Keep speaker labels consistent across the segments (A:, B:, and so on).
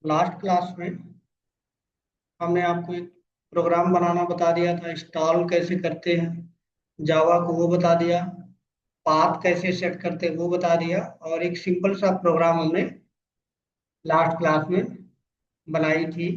A: Last class में हमने आपको एक प्रोग्राम बनाना बता दिया था, इंस्टॉल कैसे करते हैं जावा को वो बता दिया, पाथ कैसे सेट करते हैं वो बता दिया, और एक सिंपल सा प्रोग्राम हमने लास्ट क्लास में बनाई थी।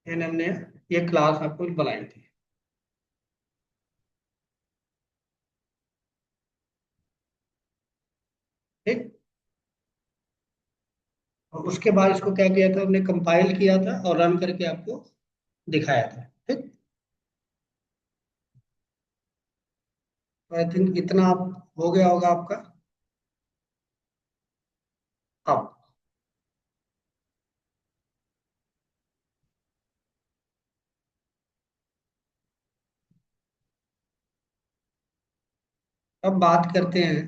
A: यानी हमने ये क्लास आपको बनाई थी। ठीक। और उसके बाद इसको क्या किया था, हमने कंपाइल किया था और रन करके आपको दिखाया था। ठीक। तो आई थिंक इतना आप हो गया होगा आपका। अब अब बात करते हैं,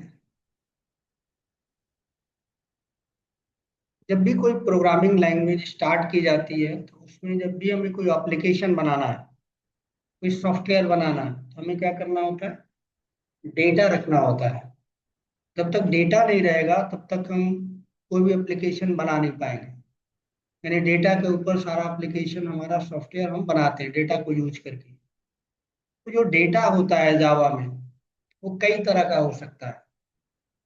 A: जब भी कोई प्रोग्रामिंग लैंग्वेज स्टार्ट की जाती है तो उसमें जब भी हमें कोई एप्लीकेशन बनाना है, कोई सॉफ्टवेयर बनाना है, तो हमें क्या करना होता है, डेटा रखना होता है। जब तक डेटा नहीं रहेगा तब तक हम कोई भी एप्लीकेशन बना नहीं पाएंगे। यानी डेटा के ऊपर सारा एप्लीकेशन, हमारा सॉफ्टवेयर हम बनाते हैं डेटा को यूज करके। तो जो डेटा होता है जावा में, वो कई तरह का हो सकता है।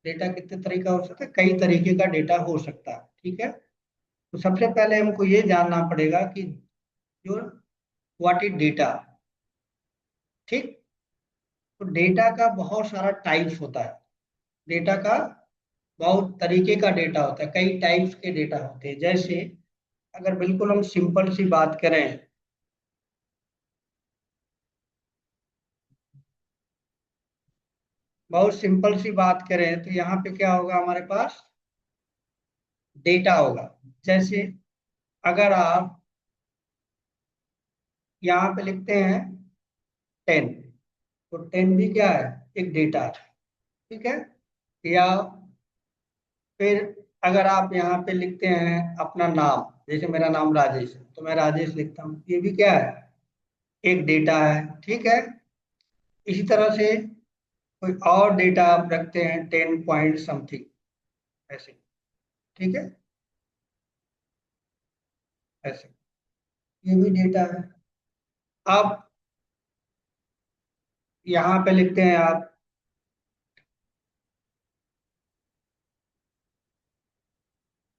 A: डेटा कितने तरह का हो सकता है, कई तरीके का डेटा हो सकता है। ठीक है। तो सबसे पहले हमको ये जानना पड़ेगा कि जो व्हाट इज डेटा। ठीक। तो डेटा का बहुत सारा टाइप्स होता है। डेटा का बहुत तरीके का डेटा होता है, कई टाइप्स के डेटा होते हैं। जैसे अगर बिल्कुल हम सिंपल सी बात करें, बहुत सिंपल सी बात करें तो यहाँ पे क्या होगा, हमारे पास डेटा होगा। जैसे अगर आप यहाँ पे लिखते हैं 10, तो 10 भी क्या है, एक डेटा है। ठीक है। या फिर अगर आप यहाँ पे लिखते हैं अपना नाम, जैसे मेरा नाम राजेश है तो मैं राजेश लिखता हूँ, ये भी क्या है, एक डेटा है। ठीक है। इसी तरह से कोई और डेटा आप रखते हैं 10 पॉइंट समथिंग, ऐसे। ठीक है। ऐसे ये भी डेटा है। अब यहाँ पे लिखते हैं आप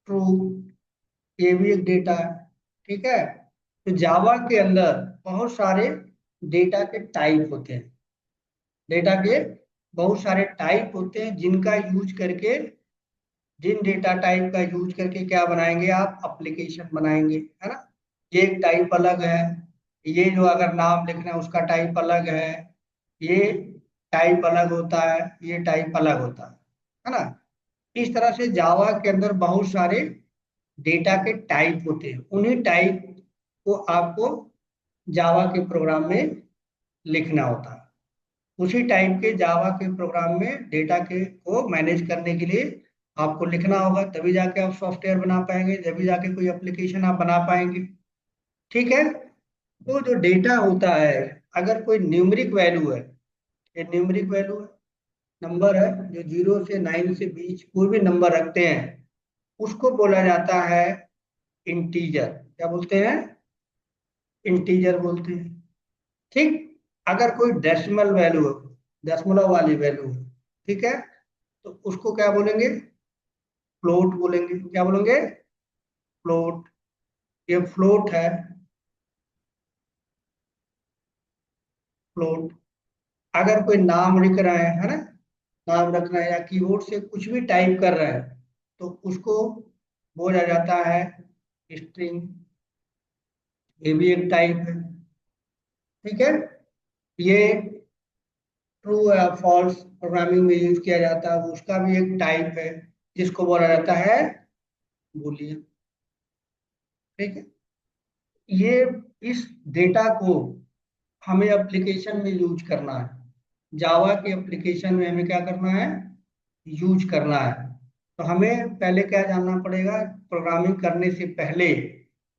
A: ट्रू, ये भी एक डेटा है। ठीक है। तो जावा के अंदर बहुत सारे डेटा के टाइप होते हैं। डेटा के बहुत सारे टाइप होते हैं जिनका यूज करके, जिन डेटा टाइप का यूज करके क्या बनाएंगे, आप एप्लीकेशन बनाएंगे, है ना। ये एक टाइप अलग है। ये जो अगर नाम लिखना है उसका टाइप अलग है। ये टाइप अलग होता है, ये टाइप अलग होता है ना। इस तरह से जावा के अंदर बहुत सारे डेटा के टाइप होते हैं। उन्हीं टाइप को आपको जावा के प्रोग्राम में लिखना होता है। उसी टाइप के जावा के प्रोग्राम में डेटा के को मैनेज करने के लिए आपको लिखना होगा, तभी जाके आप सॉफ्टवेयर बना पाएंगे, तभी जाके कोई एप्लीकेशन आप बना पाएंगे। ठीक है। तो जो डेटा होता है, अगर कोई न्यूमेरिक वैल्यू है, ये न्यूमेरिक वैल्यू है, नंबर है, जो 0 से 9 से बीच कोई भी नंबर रखते हैं उसको बोला जाता है इंटीजर। क्या बोलते हैं, इंटीजर बोलते हैं। ठीक। अगर कोई डेसिमल वैल्यू है, दशमलव वाली वैल्यू है, ठीक है, तो उसको क्या बोलेंगे, फ्लोट बोलेंगे। क्या बोलेंगे, फ्लोट। ये फ्लोट है, फ्लोट। अगर कोई नाम लिख रहा है ना, नाम रखना है या कीबोर्ड से कुछ भी टाइप कर रहा है तो उसको बोला जाता है स्ट्रिंग। ये भी एक टाइप है। ठीक है। ये ट्रू या फॉल्स प्रोग्रामिंग में यूज किया जाता है, उसका भी एक टाइप है जिसको बोला जाता है बूलियन। ठीक है। ये इस डेटा को हमें एप्लीकेशन में यूज करना है। जावा के एप्लीकेशन में हमें क्या करना है, यूज करना है। तो हमें पहले क्या जानना पड़ेगा, प्रोग्रामिंग करने से पहले,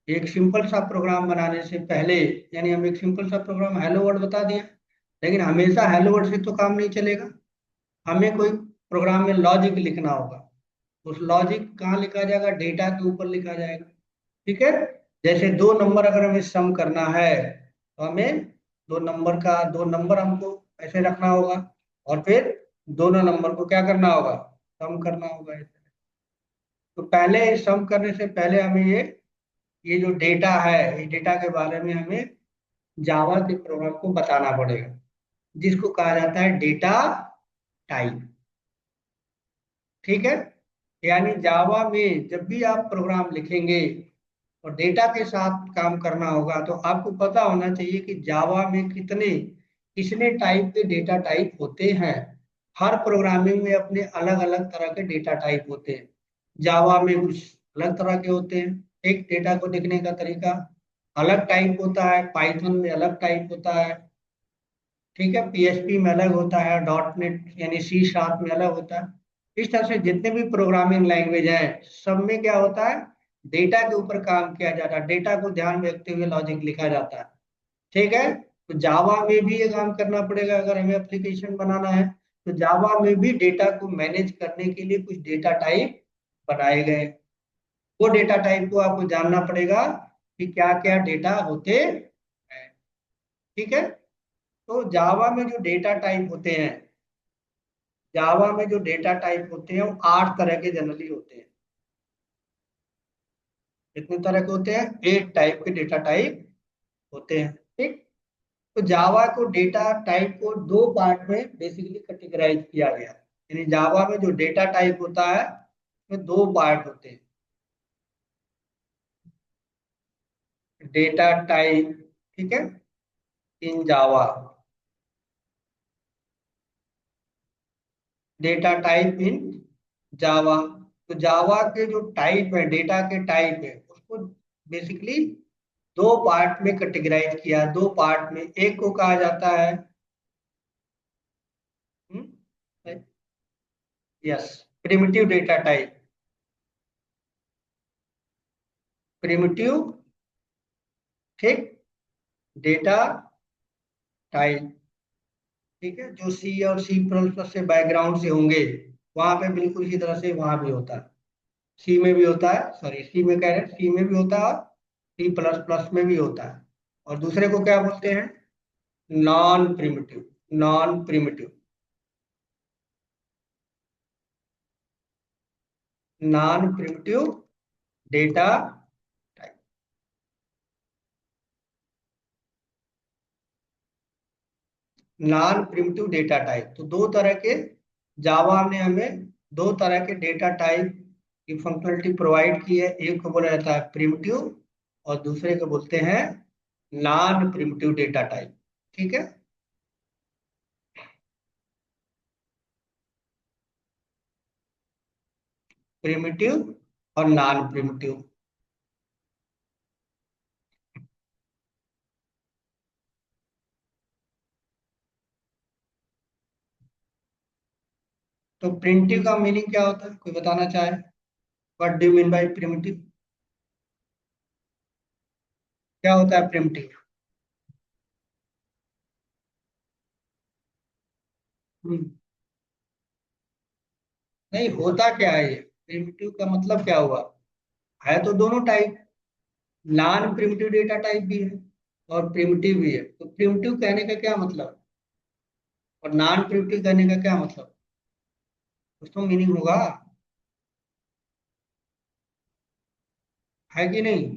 A: एक सिंपल सा प्रोग्राम बनाने से पहले, यानी हम एक सिंपल सा प्रोग्राम हेलो वर्ल्ड बता दिया, लेकिन हमेशा हेलो वर्ल्ड से तो काम नहीं चलेगा। हमें कोई प्रोग्राम में लॉजिक लिखना होगा। उस लॉजिक कहाँ लिखा जाएगा, डेटा के ऊपर लिखा जाएगा। ठीक है। जैसे दो नंबर अगर हमें सम करना है, तो हमें दो नंबर हमको ऐसे रखना होगा, और फिर दोनों नंबर को क्या करना होगा, सम करना होगा ऐसे। तो पहले सम करने से पहले हमें ये जो डेटा है, इस डेटा के बारे में हमें जावा के प्रोग्राम को बताना पड़ेगा, जिसको कहा जाता है डेटा टाइप। ठीक है। यानी जावा में जब भी आप प्रोग्राम लिखेंगे और डेटा के साथ काम करना होगा, तो आपको पता होना चाहिए कि जावा में कितने टाइप के डेटा टाइप होते हैं। हर प्रोग्रामिंग में अपने अलग अलग तरह के डेटा टाइप होते हैं। जावा में कुछ अलग तरह के होते हैं, एक डेटा को लिखने का तरीका अलग टाइप होता है, पाइथन में अलग टाइप होता है। ठीक है। पीएचपी में अलग होता है, डॉट नेट यानी सी शार्प में अलग होता है। इस तरह से जितने भी प्रोग्रामिंग लैंग्वेज हैं, सब में क्या होता है, डेटा के ऊपर काम किया जाता है, डेटा को ध्यान में रखते हुए लॉजिक लिखा जाता है। ठीक है। तो जावा में भी ये काम करना पड़ेगा अगर हमें एप्लीकेशन बनाना है। तो जावा में भी डेटा को मैनेज करने के लिए कुछ डेटा टाइप बनाए गए। वो डेटा टाइप को आपको जानना पड़ेगा कि क्या क्या डेटा होते हैं। ठीक है। तो जावा में जो डेटा टाइप होते हैं, जावा में जो डेटा टाइप होते हैं वो 8 तरह के जनरली होते हैं। कितने तरह के होते हैं, 8 टाइप के डेटा टाइप होते हैं। ठीक। तो जावा को डेटा टाइप को दो पार्ट में बेसिकली कैटेगराइज किया गया है। यानी जावा में जो डेटा टाइप होता है उसमें दो पार्ट होते हैं। डेटा टाइप, ठीक है, इन जावा, डेटा टाइप इन जावा। तो जावा के जो टाइप है, डेटा के टाइप है, उसको बेसिकली दो पार्ट में कैटेगराइज किया है। दो पार्ट में, एक को कहा जाता है, yes, primitive data type. Primitive, ठीक, डेटा टाइप। ठीक है। जो सी और सी प्लस प्लस से बैकग्राउंड से होंगे, वहां पे बिल्कुल इसी तरह से वहां भी होता है। सी में भी होता है, सॉरी सी में कह रहे हैं, सी में भी होता है और सी प्लस प्लस में भी होता है। और दूसरे को क्या बोलते हैं, non primitive. Non primitive, non primitive data type. Non primitive data type, तो दो तरह के, जावा ने हमें दो तरह के डेटा टाइप की फंक्शनलिटी प्रोवाइड की है। एक को बोला जाता है प्रिमिटिव, और दूसरे को बोलते हैं नॉन प्रिमिटिव डेटा टाइप। ठीक है। प्रिमिटिव और नॉन प्रिमिटिव। तो प्रिमिटिव का मीनिंग क्या होता है, कोई बताना चाहे, what do you mean by primitive? क्या होता है प्रिमिटिव? नहीं, होता क्या है ये, प्रिमिटिव का मतलब क्या हुआ, है तो दोनों type, non primitive data type भी है और प्रिमिटिव भी है। तो प्रिमिटिव कहने का क्या मतलब, और नॉन प्रिमिटिव कहने का क्या मतलब, कुछ तो मीनिंग होगा, है कि नहीं?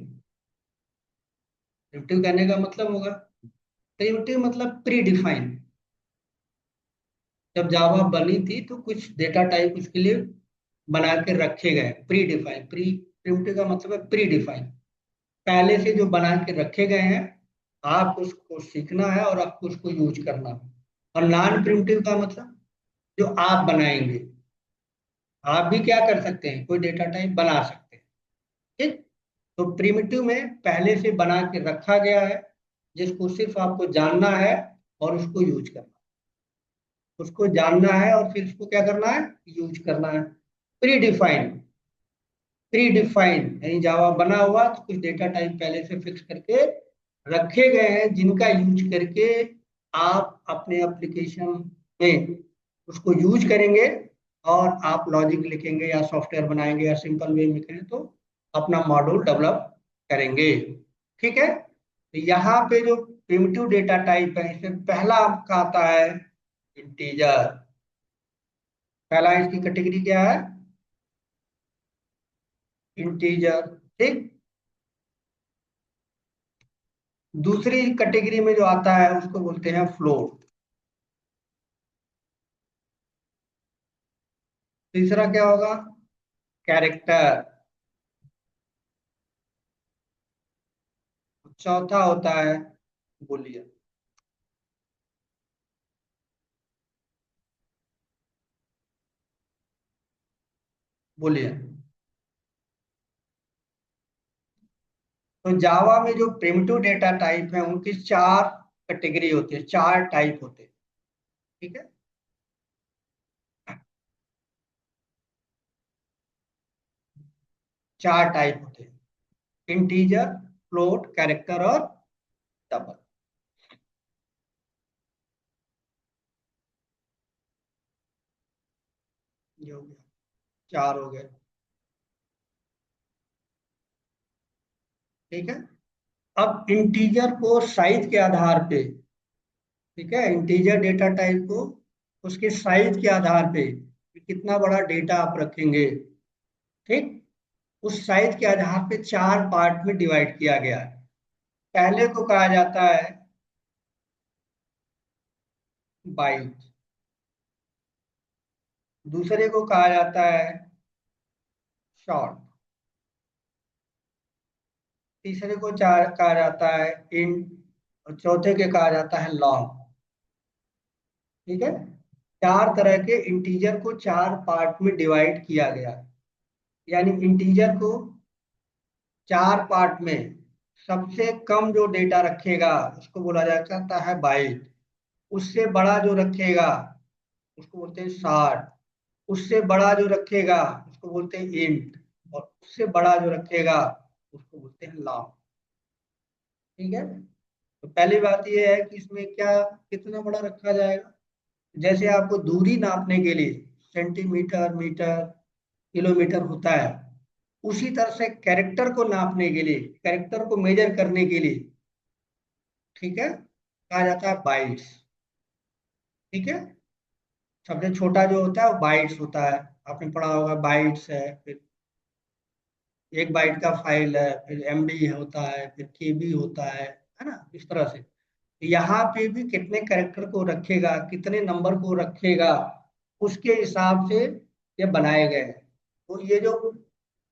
A: प्रिमिटिव कहने का मतलब होगा, प्रिमिटिव मतलब प्री डिफाइन। जब जावा बनी थी तो कुछ डेटा टाइप उसके लिए बना के रखे गए, प्री डिफाइन। प्रिमिटिव का मतलब है प्री डिफाइन, पहले से जो बना के रखे गए हैं, आप उसको सीखना है और आपको उसको यूज करना है। और नॉन प्रिमिटिव का मतलब जो आप बनाएंगे, आप भी क्या कर सकते हैं, कोई डेटा टाइप बना सकते हैं। ठीक। तो प्रिमिटिव में पहले से बना के रखा गया है, जिसको सिर्फ आपको जानना है और उसको यूज करना, उसको जानना है और फिर उसको क्या करना है, यूज करना है। प्री डिफाइंड, प्री डिफाइंड यानी जावा बना हुआ तो कुछ डेटा टाइप पहले से फिक्स करके रखे गए हैं, जिनका यूज करके आप अपने एप्लीकेशन में उसको यूज करेंगे, और आप लॉजिक लिखेंगे या सॉफ्टवेयर बनाएंगे या सिंपल वे में कहें तो अपना मॉड्यूल डेवलप करेंगे। ठीक है, तो यहाँ पे जो प्रिमिटिव डेटा टाइप है, इसमें पहला आपका आता है इंटीजर। पहला इसकी कैटेगरी क्या है, इंटीजर। ठीक, दूसरी कैटेगरी में जो आता है उसको बोलते हैं फ्लोट। तीसरा क्या होगा, कैरेक्टर। चौथा होता है बुलियन। बुलियन। तो जावा में जो प्रिमिटिव डेटा टाइप है उनकी चार कैटेगरी होती है, चार टाइप होते हैं। ठीक है, चार टाइप होते हैं, इंटीजर, फ्लोट, कैरेक्टर और डबल। ये हो गया, चार हो गए। ठीक है, अब इंटीजर को साइज के आधार पे, ठीक है, इंटीजर डेटा टाइप को उसके साइज के आधार पे कि कितना बड़ा डेटा आप रखेंगे, ठीक, उस साइज के आधार पे चार पार्ट में डिवाइड किया गया है। पहले को कहा जाता है बाइट, दूसरे को कहा जाता है शॉर्ट, तीसरे को कहा जाता है इंट, और चौथे के कहा जाता है लॉन्ग। ठीक है, चार तरह के इंटीजर को चार पार्ट में डिवाइड किया गया है। यानी इंटीजर को चार पार्ट में सबसे कम जो डेटा रखेगा उसको बोला जाता है बाइट, उससे बड़ा जो रखेगा उसको बोलते हैं 60, उससे बड़ा जो रखेगा उसको बोलते हैं इंट, और उससे बड़ा जो रखेगा उसको बोलते हैं लॉन्ग। ठीक है, तो पहली बात यह है कि इसमें क्या, कितना बड़ा रखा जाएगा। जैसे आपको दूरी नापने के लिए सेंटीमीटर, मीटर, किलोमीटर होता है, उसी तरह से कैरेक्टर को नापने के लिए, कैरेक्टर को मेजर करने के लिए, ठीक है, कहा जाता है बाइट्स। ठीक है, सबसे छोटा जो होता है वो बाइट्स होता है। आपने पढ़ा होगा बाइट्स है, फिर एक बाइट का फाइल है, फिर एमबी होता है, फिर केबी होता है ना, इस तरह से। यहाँ पे भी कितने कैरेक्टर को रखेगा, कितने नंबर को रखेगा, उसके हिसाब से ये बनाए गए हैं। तो ये जो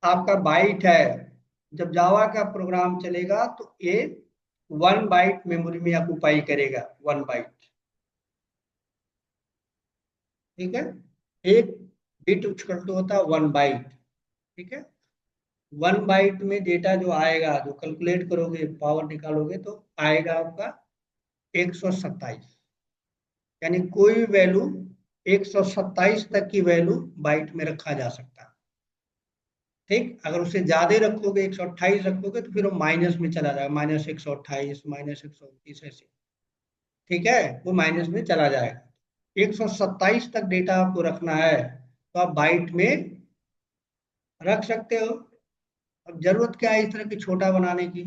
A: आपका बाइट है, जब जावा का प्रोग्राम चलेगा तो ये 1 बाइट मेमोरी में ऑक्युपाई करेगा, 1 बाइट। ठीक है, एक बिट इक्वल टू होता है 1 बाइट। ठीक है, 1 बाइट में डेटा जो आएगा, जो कैलकुलेट करोगे, पावर निकालोगे तो आएगा आपका 127। यानी कोई भी वैल्यू 127 तक की वैल्यू बाइट में रखा जा सकता है। ठीक, अगर उससे ज्यादा रखोगे, 128 रखोगे, तो फिर वो माइनस में चला जाएगा, -128, -129 ऐसे। ठीक है, वो माइनस में चला जाएगा। 127 तक डेटा आपको रखना है तो आप बाइट में रख सकते हो। अब जरूरत क्या है इस तरह की छोटा बनाने की,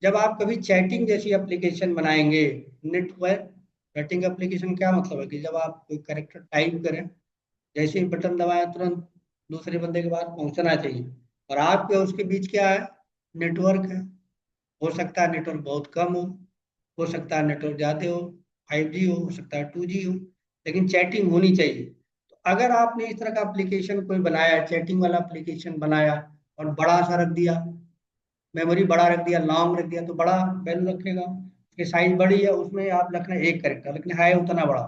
A: जब आप कभी चैटिंग जैसी एप्लीकेशन बनाएंगे, नेटवर्क चैटिंग एप्लीकेशन क्या मतलब है कि जब आप कोई कैरेक्टर टाइप करें, जैसे ही बटन दबाएं तुरंत दूसरे बंदे के पास पहुंचना चाहिए, और आपके उसके बीच क्या है, नेटवर्क है। हो सकता है नेटवर्क बहुत कम हो सकता है नेटवर्क ज्यादा हो, 5G हो सकता है 2G हो, लेकिन चैटिंग होनी चाहिए। तो अगर आपने इस तरह का एप्लीकेशन कोई बनाया, चैटिंग वाला एप्लीकेशन बनाया, और बड़ा सा रख दिया, मेमोरी बड़ा रख दिया, लॉन्ग रख दिया, तो बड़ा वैल्यू रखेगा। उसकी साइज बड़ी है, उसमें आप रखना एक कैरेक्टर, लेकिन है उतना बड़ा,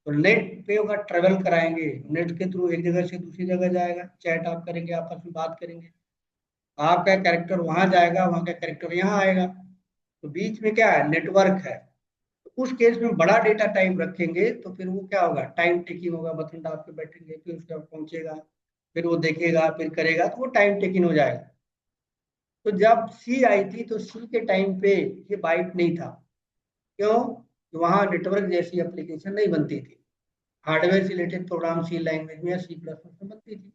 A: तो नेट पे होगा, ट्रेवल कराएंगे, नेट के थ्रू एक जगह से दूसरी जगह जाएगा, चैट आप करेंगे, आपस में बात करेंगे, आपका कैरेक्टर वहां जाएगा, वहां का कैरेक्टर यहाँ आएगा, तो तो बीच में क्या है, नेटवर्क है। तो उस केस में बड़ा डेटा टाइप रखेंगे तो फिर वो क्या होगा, टाइम टेकिंग होगा, बटन दाब के बैठेंगे फिर उसका पहुंचेगा, फिर वो देखेगा फिर करेगा, तो वो टाइम टेकिंग हो जाएगा। तो जब सी आई थी तो सी के टाइम पे ये बाइट नहीं था। क्यों? वहां नेटवर्क जैसी एप्लीकेशन नहीं बनती थी। हार्डवेयर से रिलेटेड प्रोग्राम सी लैंग्वेज में या सी प्लस प्लस में बनती थी।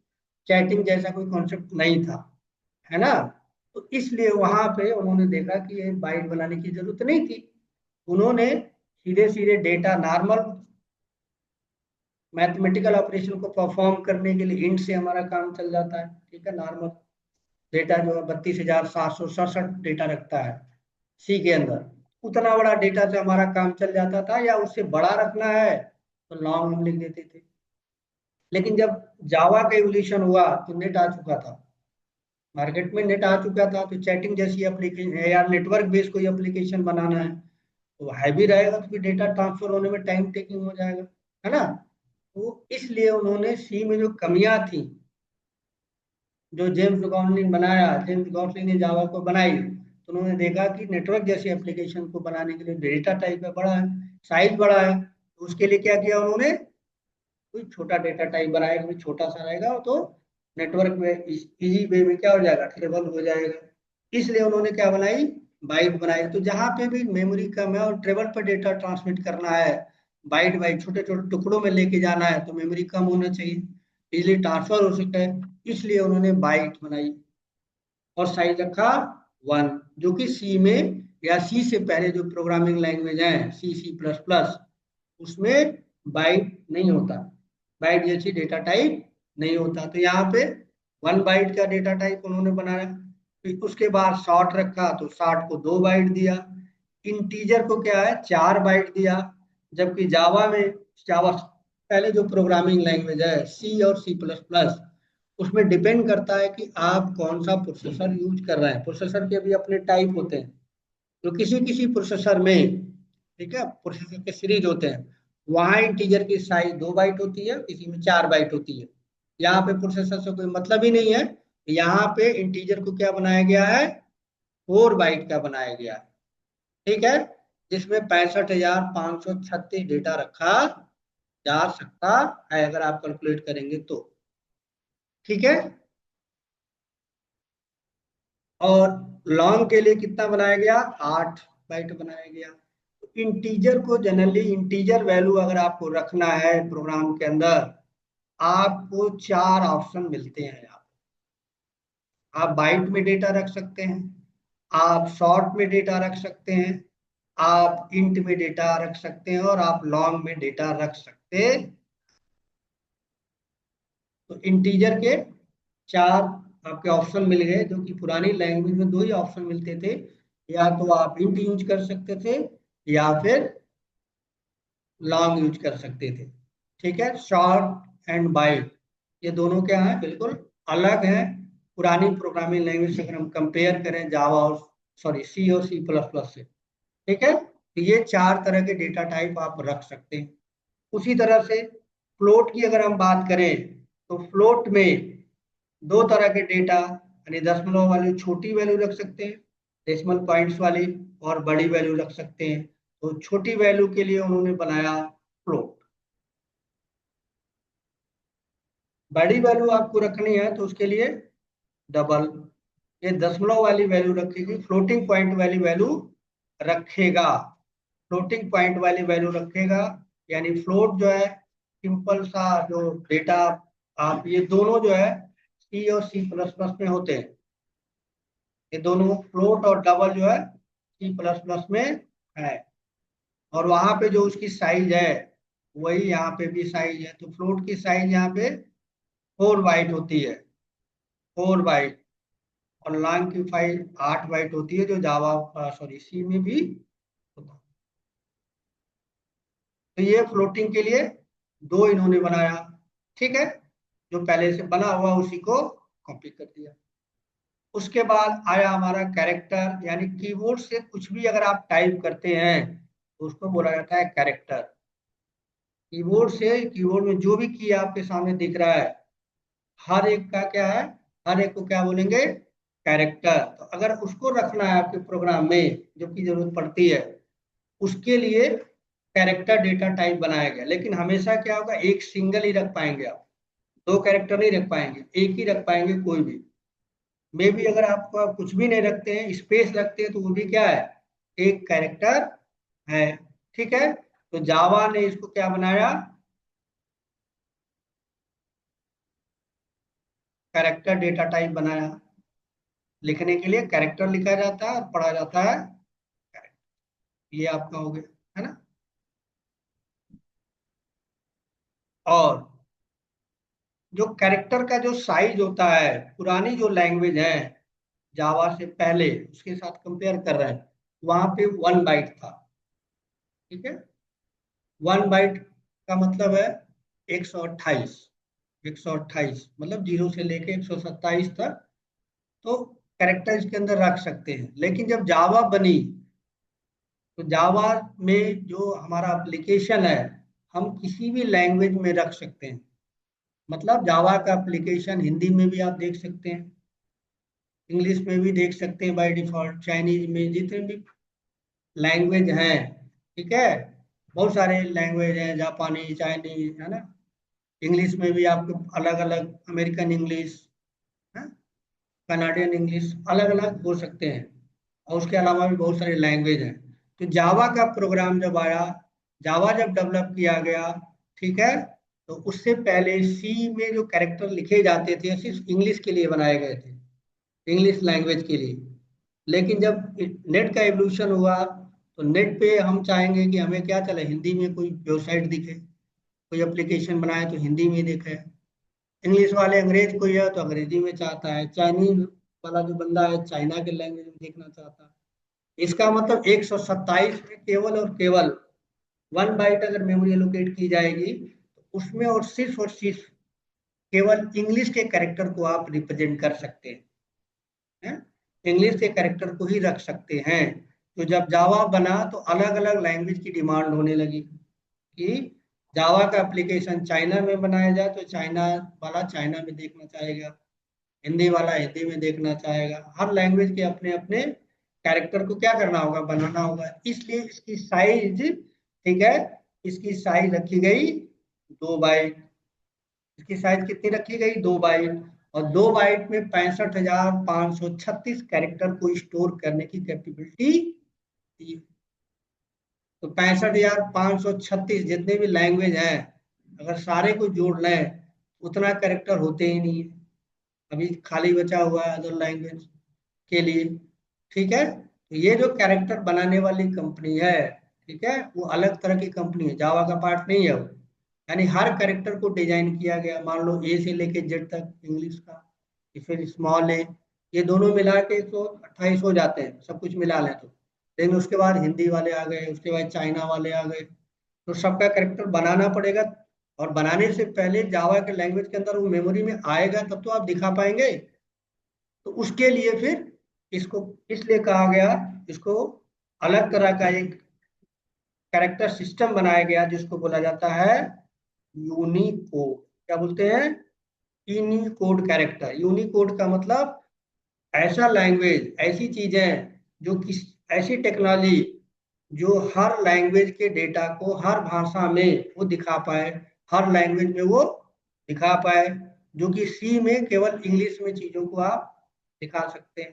A: चैटिंग जैसा कोई कॉन्सेप्ट नहीं था, है ना। तो इसलिए वहां पे उन्होंने देखा कि ये बाइट बनाने की जरूरत नहीं थी। उन्होंने सीधे सीधे डेटा नॉर्मल मैथमेटिकल ऑपरेशन को परफॉर्म करने के लिए इंट से हमारा काम चल जाता है, ठीक है। नॉर्मल डेटा जो है 32,767 डेटा रखता है सी के अंदर। उतना बड़ा डेटा से हमारा काम चल जाता था, या उससे बड़ा रखना है तो लॉन्ग हम लिख देते थे। लेकिन जब जावा का एवोल्यूशन हुआ तो नेट आ चुका था, मार्केट में नेट आ चुका था। तो चैटिंग जैसी एप्लीकेशन है या नेटवर्क बेस्ड कोई एप्लीकेशन बनाना है तो हैवी रहेगा, तो फिर डेटा ट्रांसफर होने में टाइम टेकिंग हो जाएगा, है ना। तो इसलिए उन्होंने सी में जो कमियां थी, जो जेम्स गॉटलिन बनाया, जेम्स गॉटलिन ने जावा को बनाई, तो उन्होंने देखा कि नेटवर्क जैसी एप्लीकेशन को बनाने के लिए डेटा टाइप है बड़ा है, साइज बड़ा है, तो उसके लिए क्या किया उन्होंने, कोई छोटा डेटा टाइप बनाएगा, कोई छोटा सा रहेगा तो नेटवर्क में इजी वे में क्या हो जाएगा, ट्रेवल हो जाएगा। इसलिए उन्होंने क्या बनाई, बाइट बनाई। तो जहां पे भी मेमोरी कम है और ट्रेवल पर डेटा ट्रांसमिट करना है, बाइट बाइट छोटे छोटे टुकड़ों में लेके जाना है, तो मेमोरी कम होना चाहिए, इजिली ट्रांसफर हो सके। इसलिए उन्होंने बाइट बनाई और साइज रखा 1, जो कि सी में या सी से पहले जो प्रोग्रामिंग लैंग्वेज है सी सी प्लस प्लस, उसमें बाइट नहीं होता, बाइट जैसी डेटा टाइप नहीं होता। तो यहाँ पे 1 बाइट का डेटा टाइप उन्होंने बनाया। फिर उसके बाद शॉर्ट रखा तो शॉर्ट को 2 बाइट दिया, इंटीजर को क्या है 4 बाइट दिया। जबकि जावा में, जावा पहले जो प्रोग्रामिंग लैंग्वेज है सी और सी प्लस प्लस, उसमें डिपेंड करता है कि आप कौन सा प्रोसेसर यूज कर रहे हैं। प्रोसेसर के भी अपने टाइप होते हैं, तो किसी किसी प्रोसेसर में, ठीक है, प्रोसेसर के सीरीज होते हैं, वहां इंटीजर की साइज 2 बाइट होती है, किसी में 4 बाइट होती है। यहाँ पे प्रोसेसर से कोई मतलब ही नहीं है, यहाँ पे इंटीजर को क्या बनाया गया है, 4 बाइट का बनाया गया है, ठीक है। जिसमें 65,536 डेटा रखा जा सकता है, अगर आप कैलकुलेट करेंगे तो, ठीक है। और लॉन्ग के लिए कितना बनाया गया, 8 बाइट बनाया गया। इंटीजर को जनरली, इंटीजर वैल्यू अगर आपको रखना है प्रोग्राम के अंदर, आपको 4 ऑप्शन मिलते हैं यहाँ। आप बाइट में डेटा रख सकते हैं, आप शॉर्ट में डेटा रख सकते हैं, आप इंट में डेटा रख सकते हैं, और आप लॉन्ग में डेटा रख सकते हैं। तो इंटीजर के 4 आपके ऑप्शन मिल गए, जो कि पुरानी लैंग्वेज में 2 ही ऑप्शन मिलते थे, या तो आप इंट यूज कर सकते थे या फिर लॉन्ग यूज कर सकते थे, ठीक है। शॉर्ट एंड बाइट ये दोनों क्या है, बिल्कुल अलग है पुरानी प्रोग्रामिंग लैंग्वेज से, अगर हम कंपेयर करें जावा और, सॉरी, सी और सी प्लस प्लस से, ठीक है। तो ये 4 तरह के डेटा टाइप आप रख सकते हैं। उसी तरह से फ्लोट की अगर हम बात करें, तो फ्लोट में 2 तरह के डेटा, यानी दशमलव वाली छोटी वैल्यू रख सकते हैं, डेसिमल पॉइंट्स वाली, और बड़ी वैल्यू रख सकते हैं। तो छोटी वैल्यू के लिए उन्होंने बनाया फ्लोट, बड़ी वैल्यू आपको रखनी है तो उसके लिए डबल। ये दशमलव वाली वैल्यू रखेगी, फ्लोटिंग पॉइंट वाली वैल्यू रखेगा, फ्लोटिंग पॉइंट वाली वैल्यू रखेगा। यानी फ्लोट जो है सिंपल सा जो डेटा, आप ये दोनों जो है सी और सी प्लस प्लस में होते हैं, ये दोनों फ्लोट और डबल जो है सी प्लस प्लस में है। और वहां पे जो उसकी साइज है वही यहाँ पे भी साइज है। तो फ्लोट की साइज यहाँ पे 4 बाइट होती है, 4 बाइट। और लॉन्ग की फाइल 8 बाइट होती है, जो जावा, सॉरी, सी में भी होता है। तो ये फ्लोटिंग के लिए 2 इन्होंने बनाया, ठीक है। जो पहले से बना हुआ उसी को कॉपी कर दिया। उसके बाद आया हमारा कैरेक्टर, यानी कीबोर्ड से कुछ भी अगर आप टाइप करते हैं तो उसको बोला जाता है कैरेक्टर। कीबोर्ड से, कीबोर्ड में जो भी की आपके सामने दिख रहा है, हर एक का क्या है, हर एक को क्या बोलेंगे, कैरेक्टर, तो अगर उसको रखना है आपके प्रोग्राम में जो कि जरूरत पड़ती है, उसके लिए कैरेक्टर डेटा टाइप बनाया गया। लेकिन हमेशा क्या होगा, एक सिंगल ही रख पाएंगे आप, दो कैरेक्टर नहीं रख पाएंगे, एक ही रख पाएंगे कोई भी। मे भी अगर आप कुछ भी नहीं रखते हैं, स्पेस रखते हैं, तो वो भी क्या है, एक कैरेक्टर है। ठीक है, तो जावा ने इसको क्या बनाया, कैरेक्टर डेटा टाइप बनाया। लिखने के लिए कैरेक्टर लिखा जाता है और पढ़ा जाता है character। ये आपका हो गया, है ना। और जो कैरेक्टर का जो साइज होता है, पुरानी जो लैंग्वेज है जावा से पहले, उसके साथ कंपेयर कर रहे हैं, वहां पे 1 बाइट था। ठीक है, 1 बाइट का मतलब है 128। 128 मतलब 0 से लेके 127 तक, तो कैरेक्टर इसके अंदर रख सकते हैं। लेकिन जब जावा बनी, तो जावा में जो हमारा एप्लीकेशन है, हम किसी भी लैंग्वेज में रख सकते हैं। मतलब जावा का एप्लीकेशन हिंदी में भी आप देख सकते हैं, इंग्लिश में भी देख सकते हैं बाय डिफॉल्ट, चाइनीज में, जितने भी लैंग्वेज हैं। ठीक है, बहुत सारे लैंग्वेज हैं, जापानी, चाइनीज, है ना। इंग्लिश में भी आपको अलग अलग, अमेरिकन इंग्लिश, कनाडियन इंग्लिश, अलग अलग हो सकते हैं। और उसके अलावा भी बहुत सारे लैंग्वेज हैं। तो जावा का प्रोग्राम जब आया, जावा जब डेवलप किया गया, ठीक है, तो उससे पहले सी में जो कैरेक्टर लिखे जाते थे सिर्फ इंग्लिश के लिए बनाए गए थे, इंग्लिश लैंग्वेज के लिए। लेकिन जब नेट का एवोल्यूशन हुआ, तो नेट पे हम चाहेंगे कि हमें क्या चले, हिंदी में कोई वेबसाइट दिखे, कोई एप्लीकेशन बनाए तो हिंदी में दिखे। इंग्लिश वाले अंग्रेज कोई है तो अंग्रेजी में चाहता है, चाइनीज वाला जो बंदा है चाइना के लैंग्वेज में देखना चाहता है। इसका मतलब 127 में केवल और केवल 1 बाइट अगर मेमोरी एलोकेट की जाएगी, तो उसमें और सिर्फ केवल इंग्लिश के कैरेक्टर को आप रिप्रेजेंट कर सकते हैं, इंग्लिश के कैरेक्टर को ही रख सकते हैं। तो जब जावा बना, तो अलग अलग लैंग्वेज की डिमांड होने लगी कि जावा का एप्लीकेशन चाइना में बनाया जाए, तो चाइना वाला चाइना में देखना चाहेगा, हिंदी वाला हिंदी में देखना चाहेगा। हर लैंग्वेज के अपने अपने कैरेक्टर को क्या करना होगा, बनाना होगा। इसलिए इसकी साइज, ठीक है, इसकी साइज रखी गई 2 बाइट। इसकी साइज कितनी रखी गई, 2 बाइट। और 2 बाइट में 65,536 कैरेक्टर को स्टोर करने की कैपेबिलिटी थी। तो 65,536 जितने भी लैंग्वेज हैं, अगर सारे को जोड़ लें, उतना कैरेक्टर होते ही नहीं है। अभी खाली बचा हुआ है अदर लैंग्वेज के लिए। ठीक है, तो ये जो कैरेक्टर बनाने वाली कंपनी है, ठीक है, वो अलग तरह की कंपनी है, जावा का पार्ट नहीं है वो। यानी हर कैरेक्टर को डिजाइन किया गया, मान लो ए से लेके जेड तक इंग्लिश का, या फिर स्मॉल ए, ये दोनों मिला के 128 हो जाते हैं, सब कुछ मिला लें तो। लेकिन उसके बाद हिंदी वाले आ गए, उसके बाद चाइना वाले आ गए, तो सबका कैरेक्टर बनाना पड़ेगा। और बनाने से पहले जावा के लैंग्वेज के अंदर वो मेमोरी में आएगा, तब तो आप दिखा पाएंगे। तो उसके लिए फिर इसको इसलिए कहा गया, इसको अलग तरह का एक कैरेक्टर सिस्टम बनाया गया, जिसको बोला जाता है यूनिकोड। क्या बोलते हैं, यूनिकोड कैरेक्टर। यूनिकोड का मतलब ऐसा लैंग्वेज, ऐसी चीजें, जो किस, ऐसी टेक्नोलॉजी जो हर लैंग्वेज के डेटा को हर भाषा में वो दिखा पाए, हर लैंग्वेज में वो दिखा पाए। जो कि सी में केवल इंग्लिश में चीजों को आप दिखा सकते हैं।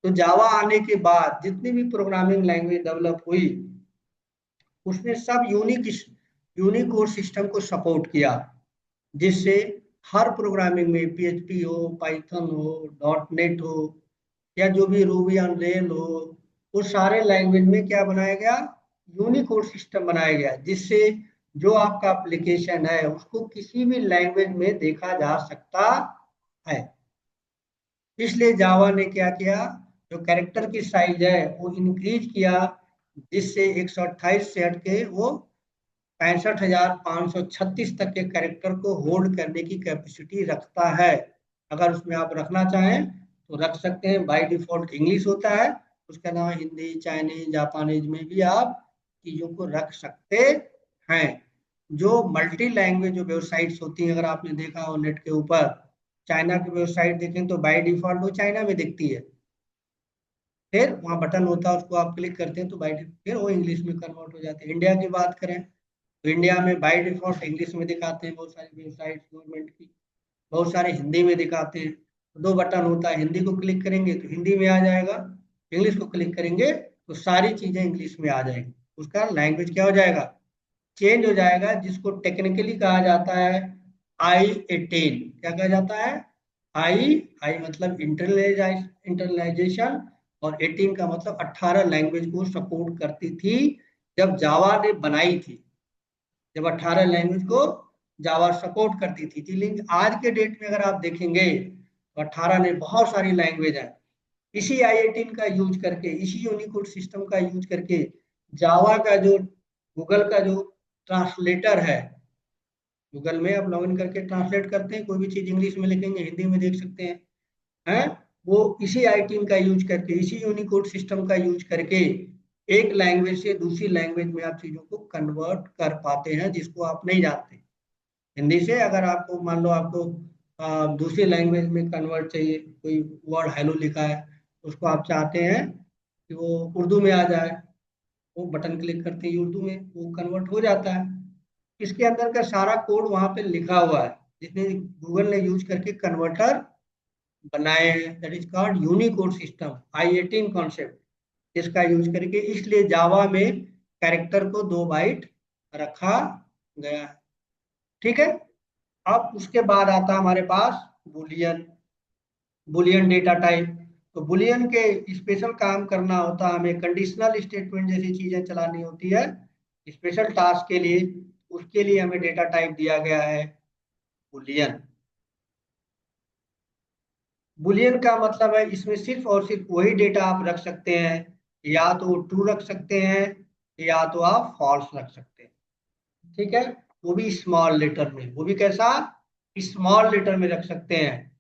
A: तो जावा आने के बाद जितनी भी प्रोग्रामिंग लैंग्वेज डेवलप हुई, उसने सब यूनिकोड सिस्टम को सपोर्ट किया, जिससे हर प्रोग्रामिंग में पीएचपी हो, पाइथन हो, डॉट नेट हो, या जो भी रूबी ऑन रेल हो, वो सारे लैंग्वेज में क्या बनाया गया, यूनिकोड सिस्टम बनाया गया, जिससे जो आपका एप्लीकेशन है उसको किसी भी लैंग्वेज में देखा जा सकता है। इसलिए जावा ने क्या किया, जो कैरेक्टर की साइज है वो इंक्रीज किया, जिससे 128 से हटके वो 65,536 तक के कैरेक्टर को होल्ड करने की कैपेसिटी रखता है। अगर उसमें आप रखना चाहें तो रख सकते हैं। बाय डिफॉल्ट इंग्लिश होता है, उसके अलावा हिंदी, चाइनीज, जापानीज में भी आप चीजों को रख सकते हैं। जो मल्टी लैंग्वेज जो वेबसाइट्स होती हैं, अगर आपने देखा हो नेट के ऊपर, चाइना की वेबसाइट देखें तो बाय डिफॉल्ट वो चाइना में दिखती है। फिर वहाँ बटन होता है, उसको आप क्लिक करते हैं तो फिर वो इंग्लिश में कन्वर्ट हो जाते हैं। इंडिया की बात करें तो इंडिया में बाय डिफॉल्ट इंग्लिश में दिखाते हैं बहुत सारी वेबसाइट गवर्नमेंट की, बहुत सारे हिंदी में दिखाते हैं। दो बटन होता है, हिंदी को क्लिक करेंगे तो हिंदी में आ जाएगा, इंग्लिश को क्लिक करेंगे तो सारी चीजें इंग्लिश में आ जाएंगी। उसका लैंग्वेज क्या हो जाएगा, चेंज हो जाएगा, जिसको टेक्निकली कहा जाता है I18। क्या कहा जाता है, आई आई मतलब इंटरनलाइजेशन, और 18 का मतलब 18 लैंग्वेज को सपोर्ट करती थी जब जावा ने बनाई थी। जब 18 लैंग्वेज को जावा सपोर्ट करती थी, लेकिन आज के डेट में अगर आप देखेंगे तो 18 ने बहुत सारी लैंग्वेज है। इसी I18 का यूज करके, इसी यूनिकोड सिस्टम का यूज करके जावा का जो गूगल का जो ट्रांसलेटर है, गूगल में आप लॉगिन करके ट्रांसलेट करते हैं, कोई भी चीज इंग्लिश में लिखेंगे हिंदी में देख सकते हैं। वो इसी I18 का यूज करके, इसी यूनिकोड सिस्टम का यूज करके एक लैंग्वेज से दूसरी लैंग्वेज में आप चीजों को कन्वर्ट कर पाते हैं, जिसको आप नहीं जानते। हिंदी से अगर आपको मान लो आपको दूसरी लैंग्वेज में कन्वर्ट चाहिए, कोई वर्ड हेलो लिखा है, उसको आप चाहते हैं कि वो उर्दू में आ जाए, वो बटन क्लिक करते ही उर्दू में वो कन्वर्ट हो जाता है। इसके अंदर का सारा कोड वहां पे लिखा हुआ है, जिसने गूगल ने यूज करके कन्वर्टर बनाए हैं, that is called Unicode system I18 concept. इसका यूज करके इसलिए जावा में कैरेक्टर को 2 बाइट रखा गया है। ठीक है। अब उसके बाद आता है हमारे पास बुलियन, बुलियन डेटा टाइप। तो बुलियन के स्पेशल काम करना होता है, हमें कंडीशनल स्टेटमेंट जैसी चीजें चलानी होती है स्पेशल टास्क के लिए। उसके लिए हमें डेटा टाइप दिया गया है बुलियन। बुलियन का मतलब है इसमें सिर्फ और सिर्फ वही डेटा आप रख सकते हैं, या तो ट्रू रख सकते हैं या तो आप फॉल्स रख सकते हैं। ठीक है। वो भी स्मॉल लेटर में, वो भी कैसा, स्मॉल लेटर में रख सकते हैं।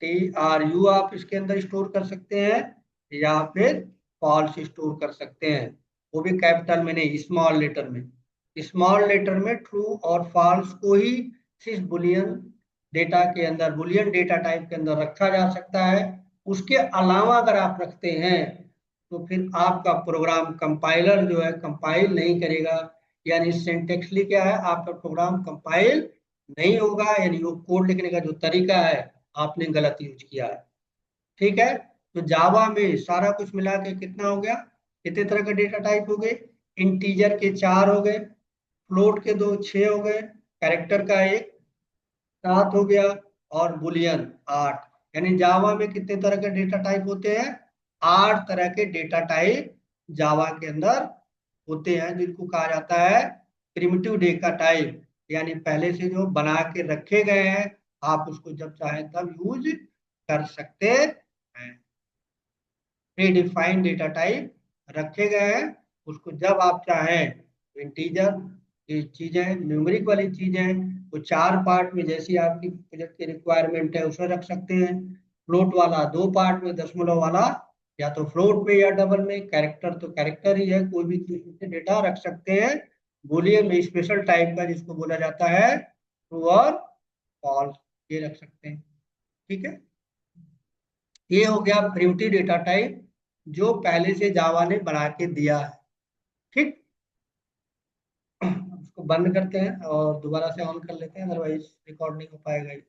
A: TRU आप इसके अंदर स्टोर कर सकते हैं या फिर फॉल्स स्टोर कर सकते हैं, वो भी कैपिटल में नहीं, स्मॉल लेटर में। स्मॉल लेटर में ट्रू और फॉल्स को ही सिर्फ बुलियन डेटा के अंदर, बुलियन डेटा टाइप के अंदर रखा जा सकता है। उसके अलावा अगर आप रखते हैं तो फिर आपका प्रोग्राम कंपाइलर जो है कंपाइल नहीं करेगा, यानी सिंटेक्सली क्या है, आपका प्रोग्राम कंपाइल नहीं होगा, यानी वो कोड लिखने का जो तरीका है आपने गलत यूज किया है। ठीक है। तो जावा में सारा कुछ मिला के कितना हो गया, कितने तरह का डेटा टाइप हो गए, इंटीजर के 4 हो गए, फ्लोट के 2, 6 हो गए, कैरेक्टर का 1, 7 हो गया, और बुलियन 8। यानी जावा में कितने तरह के डेटा टाइप होते हैं, 8 तरह के डेटा टाइप जावा के अंदर होते हैं, जिनको कहा जाता है प्रिमिटिव डेटा टाइप, यानी पहले से जो बना के रखे गए हैं, आप उसको जब चाहे तब यूज कर सकते हैं। प्री डिफाइंड डेटा टाइप रखे गए हैं, उसको जब आप चाहें इंटीजर ये चीजें, न्यूमेरिक वाली चीजें, वो 4 पार्ट में जैसी आपकी प्रोजेक्ट की रिक्वायरमेंट है उसमें रख सकते हैं। फ्लोट वाला 2 पार्ट में, दशमलव वाला या तो फ्लोट में या डबल में, कैरेक्टर तो कैरेक्टर ही है, कोई भी चीज से डेटा रख सकते हैं। बूलियन में स्पेशल टाइप का जिसको बोला जाता है ट्रू और फॉल्स, ये रख सकते हैं। ठीक है। ये हो गया प्रिमिटिव डेटा टाइप जो पहले से जावा ने बना के दिया है। ठीक। उसको बंद करते हैं और दोबारा से ऑन कर लेते हैं, अदरवाइज रिकॉर्ड नहीं हो पाएगा ये।